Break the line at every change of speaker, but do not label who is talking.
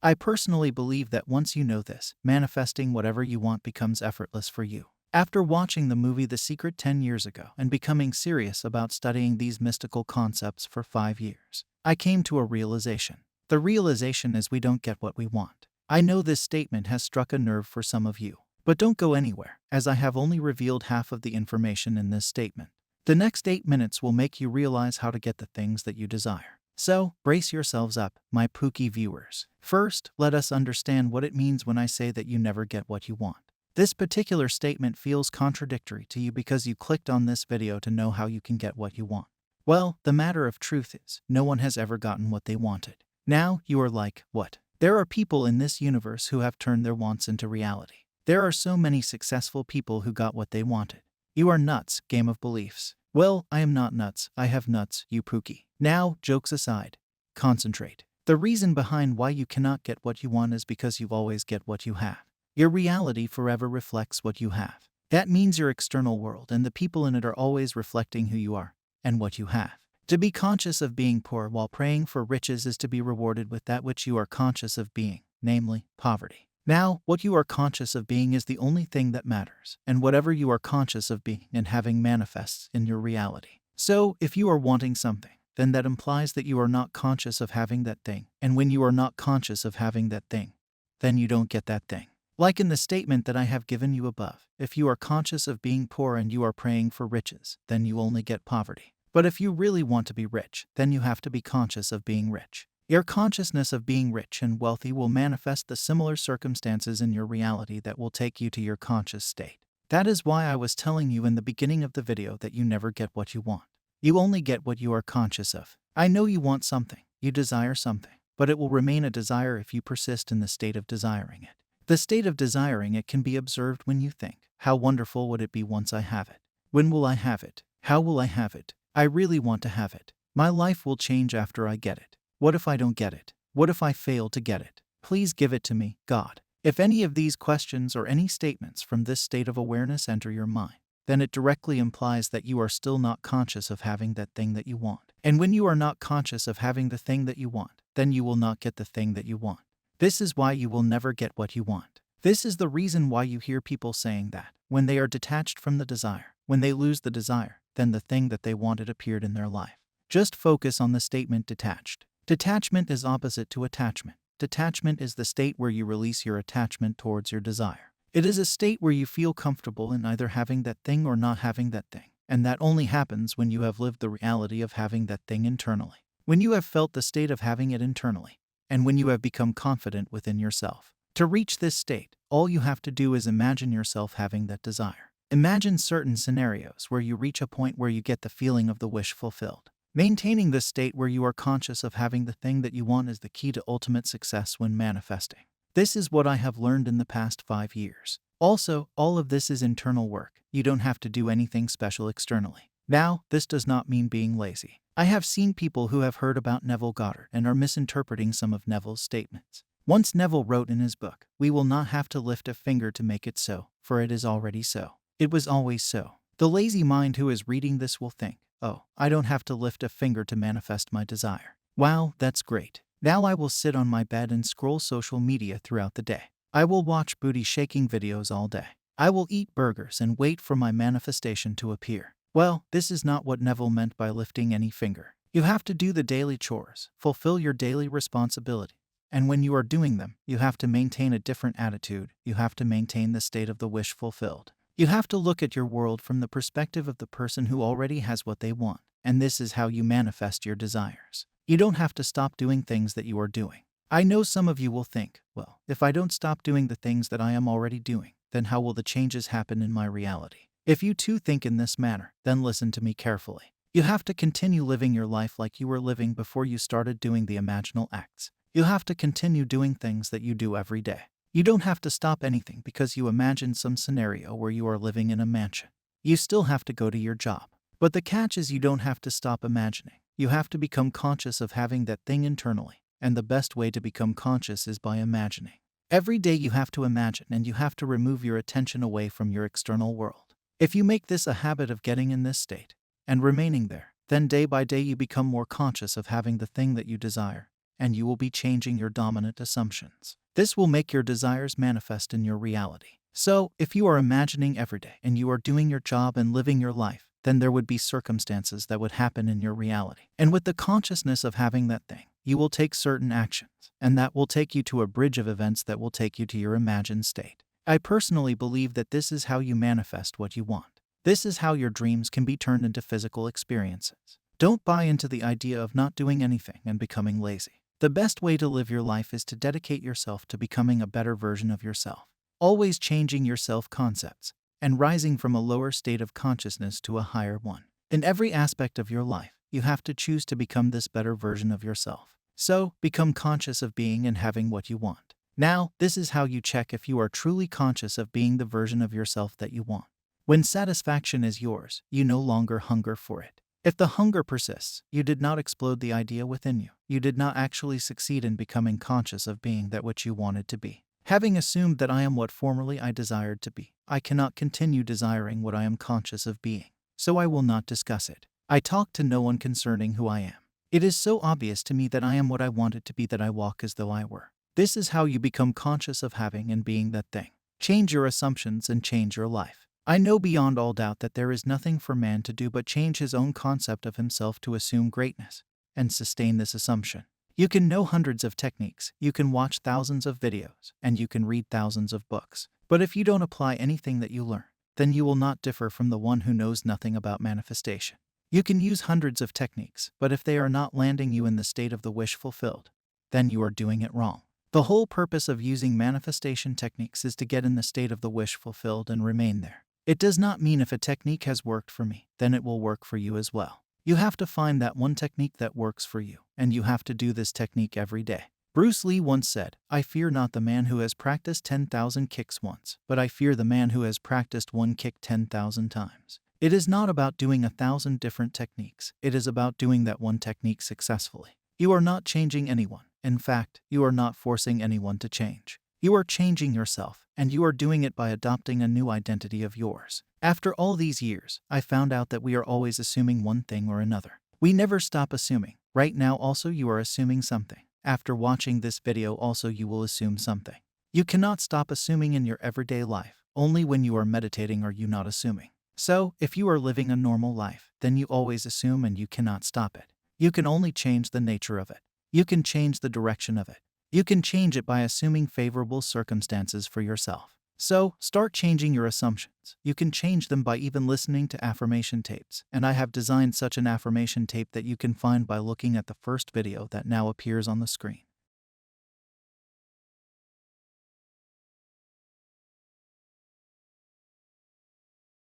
I personally believe that once you know this, manifesting whatever you want becomes effortless for you. After watching the movie The Secret 10 years ago and becoming serious about studying these mystical concepts for 5 years, I came to a realization. The realization is we don't get what we want. I know this statement has struck a nerve for some of you, but don't go anywhere, as I have only revealed half of the information in this statement. The next 8 minutes will make you realize how to get the things that you desire. So, brace yourselves up, my Pookie viewers. First, let us understand what it means when I say that you never get what you want. This particular statement feels contradictory to you because you clicked on this video to know how you can get what you want. Well, the matter of truth is, no one has ever gotten what they wanted. Now, you are like, what? There are people in this universe who have turned their wants into reality. There are so many successful people who got what they wanted. You are nuts, game of beliefs. Well, I am not nuts, I have nuts, you Pookie. Now, jokes aside, concentrate. The reason behind why you cannot get what you want is because you always get what you have. Your reality forever reflects what you have. That means your external world and the people in it are always reflecting who you are and what you have. To be conscious of being poor while praying for riches is to be rewarded with that which you are conscious of being, namely, poverty. Now, what you are conscious of being is the only thing that matters, and whatever you are conscious of being and having manifests in your reality. So, if you are wanting something, then that implies that you are not conscious of having that thing, and when you are not conscious of having that thing, then you don't get that thing. Like in the statement that I have given you above, if you are conscious of being poor and you are praying for riches, then you only get poverty. But if you really want to be rich, then you have to be conscious of being rich. Your consciousness of being rich and wealthy will manifest the similar circumstances in your reality that will take you to your conscious state. That is why I was telling you in the beginning of the video that you never get what you want. You only get what you are conscious of. I know you want something, you desire something, but it will remain a desire if you persist in the state of desiring it. The state of desiring it can be observed when you think, how wonderful would it be once I have it? When will I have it? How will I have it? I really want to have it. My life will change after I get it. What if I don't get it? What if I fail to get it? Please give it to me, God. If any of these questions or any statements from this state of awareness enter your mind, then it directly implies that you are still not conscious of having that thing that you want. And when you are not conscious of having the thing that you want, then you will not get the thing that you want. This is why you will never get what you want. This is the reason why you hear people saying that, when they are detached from the desire, when they lose the desire, then the thing that they wanted appeared in their life. Just focus on the statement detached. Detachment is opposite to attachment. Detachment is the state where you release your attachment towards your desire. It is a state where you feel comfortable in either having that thing or not having that thing. And that only happens when you have lived the reality of having that thing internally. When you have felt the state of having it internally. And when you have become confident within yourself. To reach this state, all you have to do is imagine yourself having that desire. Imagine certain scenarios where you reach a point where you get the feeling of the wish fulfilled. Maintaining this state where you are conscious of having the thing that you want is the key to ultimate success when manifesting. This is what I have learned in the past 5 years. Also, all of this is internal work. You don't have to do anything special externally. Now, this does not mean being lazy. I have seen people who have heard about Neville Goddard and are misinterpreting some of Neville's statements. Once Neville wrote in his book, "We will not have to lift a finger to make it so, for it is already so. It was always so." The lazy mind who is reading this will think, "Oh, I don't have to lift a finger to manifest my desire. Wow, that's great. Now I will sit on my bed and scroll social media throughout the day. I will watch booty shaking videos all day. I will eat burgers and wait for my manifestation to appear." Well, this is not what Neville meant by lifting any finger. You have to do the daily chores, fulfill your daily responsibility. And when you are doing them, you have to maintain a different attitude. You have to maintain the state of the wish fulfilled. You have to look at your world from the perspective of the person who already has what they want. And this is how you manifest your desires. You don't have to stop doing things that you are doing. I know some of you will think, well, if I don't stop doing the things that I am already doing, then how will the changes happen in my reality? If you too think in this manner, then listen to me carefully. You have to continue living your life like you were living before you started doing the imaginal acts. You have to continue doing things that you do every day. You don't have to stop anything because you imagined some scenario where you are living in a mansion. You still have to go to your job. But the catch is you don't have to stop imagining. You have to become conscious of having that thing internally. And the best way to become conscious is by imagining. Every day you have to imagine and you have to remove your attention away from your external world. If you make this a habit of getting in this state and remaining there, then day by day you become more conscious of having the thing that you desire. and you will be changing your dominant assumptions. This will make your desires manifest in your reality. So, if you are imagining every day and you are doing your job and living your life, then there would be circumstances that would happen in your reality. And with the consciousness of having that thing, you will take certain actions, and that will take you to a bridge of events that will take you to your imagined state. I personally believe that this is how you manifest what you want. This is how your dreams can be turned into physical experiences. Don't buy into the idea of not doing anything and becoming lazy. The best way to live your life is to dedicate yourself to becoming a better version of yourself, always changing your self-concepts and rising from a lower state of consciousness to a higher one. In every aspect of your life, you have to choose to become this better version of yourself. So, become conscious of being and having what you want. Now, this is how you check if you are truly conscious of being the version of yourself that you want. When satisfaction is yours, you no longer hunger for it. If the hunger persists, you did not explode the idea within you. You did not actually succeed in becoming conscious of being that which you wanted to be. Having assumed that I am what formerly I desired to be, I cannot continue desiring what I am conscious of being. So I will not discuss it. I talk to no one concerning who I am. It is so obvious to me that I am what I wanted to be that I walk as though I were. This is how you become conscious of having and being that thing. Change your assumptions and change your life. I know beyond all doubt that there is nothing for man to do but change his own concept of himself to assume greatness and sustain this assumption. You can know hundreds of techniques, you can watch thousands of videos, and you can read thousands of books. But if you don't apply anything that you learn, then you will not differ from the one who knows nothing about manifestation. You can use hundreds of techniques, but if they are not landing you in the state of the wish fulfilled, then you are doing it wrong. The whole purpose of using manifestation techniques is to get in the state of the wish fulfilled and remain there. It does not mean if a technique has worked for me, then it will work for you as well. You have to find that one technique that works for you, and you have to do this technique every day. Bruce Lee once said, "I fear not the man who has practiced 10,000 kicks once, but I fear the man who has practiced one kick 10,000 times." It is not about doing 1,000 different techniques. It is about doing that one technique successfully. You are not changing anyone. In fact, you are not forcing anyone to change. You are changing yourself, and you are doing it by adopting a new identity of yours. After all these years, I found out that we are always assuming one thing or another. We never stop assuming. Right now also you are assuming something. After watching this video also you will assume something. You cannot stop assuming in your everyday life. Only when you are meditating are you not assuming. So, if you are living a normal life, then you always assume and you cannot stop it. You can only change the nature of it. You can change the direction of it. You can change it by assuming favorable circumstances for yourself. So, start changing your assumptions. You can change them by even listening to affirmation tapes, and I have designed such an affirmation tape that you can find by looking at the first video that now appears on the screen.